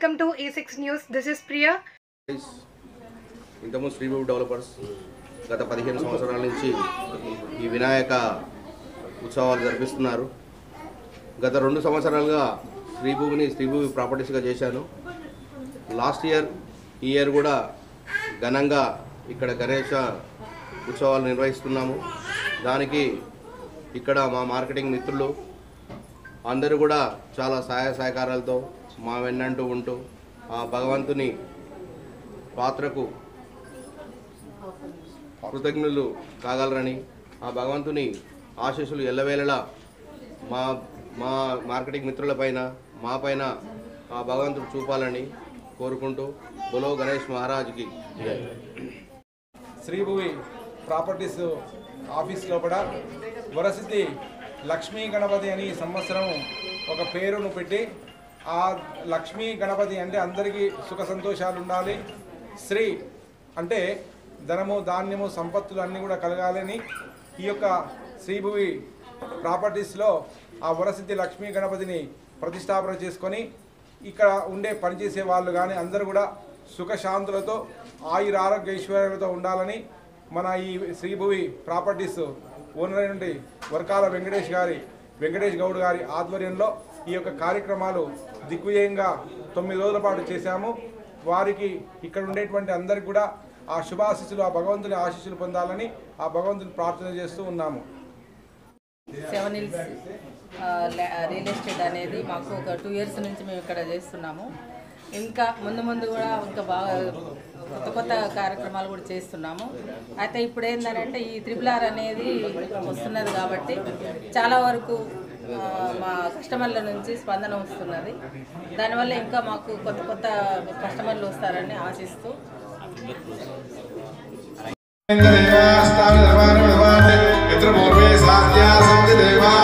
Welcome to A6 News. This is Priya. ఇంతకుముందు శ్రీభూమి developers గత 15 సంవత్సరాల నుంచి ఈ వినాయక ఉత్సవాలు జరిపిస్తున్నారు. గత 2 సంవత్సరాలుగా శ్రీభూమి ప్రాపర్టీస్గా చేశాను. లాస్ట్ ఇయర్ ఈ ఇయర్ కూడా ఘనంగా ఇక్కడ గణేష ఉత్సవాలు నిర్వహిస్తున్నాము. దానికి ఇక్కడ మా మార్కెటింగ్ మిత్రులు అందరూ కూడా చాలా సహాయ సహకారాలతో మా వెన్నంటూ ఉంటూ ఆ భగవంతుని పాత్రకు కృతజ్ఞులు కాగలరని, ఆ భగవంతుని ఆశీస్సులు ఎల్లవేళలా మా మా మార్కెటింగ్ మిత్రులపైన మా పైన ఆ భగవంతుడు చూపాలని కోరుకుంటూ బోలో గణేష్ మహారాజ్కి జై. శ్రీభూమి ప్రాపర్టీస్ ఆఫీస్ లోపల వరసిద్ధి లక్ష్మీ గణపతి అని సంవత్సరం ఒక పేరును పెట్టి, ఆ లక్ష్మీ గణపతి అంటే అందరికీ సుఖ సంతోషాలు ఉండాలి, శ్రీ అంటే ధనము ధాన్యము సంపత్తులు అన్నీ కూడా కలగాలని ఈ యొక్క శ్రీభూమి ప్రాపర్టీస్లో ఆ వరసిద్ధి లక్ష్మీ గణపతిని ప్రతిష్టాపన చేసుకొని ఇక్కడ ఉండే పనిచేసే వాళ్ళు కానీ అందరూ కూడా సుఖశాంతులతో ఆయురారోగ్య ఐశ్వర్యాలతో ఉండాలని మన ఈ శ్రీభూమి ప్రాపర్టీస్ ఓనర్ అయినటువంటి వర్కాల వెంకటేష్ గౌడ్ గారి ఆధ్వర్యంలో ఈ యొక్క కార్యక్రమాలు దిగ్విజయంగా 9 రోజుల పాటు చేశాము. వారికి ఇక్కడ ఉండేటువంటి అందరికీ కూడా ఆ శుభాశీస్సులు, ఆ భగవంతుని ఆశీస్సులు పొందాలని ఆ భగవంతుని ప్రార్థన చేస్తూ ఉన్నాము. 7 Hills రియల్ ఎస్టేట్ అనేది మాకు ఒక 2 years నుంచి మేము ఇక్కడ చేస్తున్నాము. ఇంకా ముందు కూడా ఇంకా బాగా కొత్త కార్యక్రమాలు కూడా చేస్తున్నాము. అయితే ఇప్పుడు ఏంటంటే ఈ RRR అనేది వస్తున్నది కాబట్టి చాలా వరకు మా కస్టమర్ల నుంచి స్పందన వస్తున్నది. దానివల్ల ఇంకా మాకు కొత్త కస్టమర్లు వస్తారని ఆశిస్తూ దేవా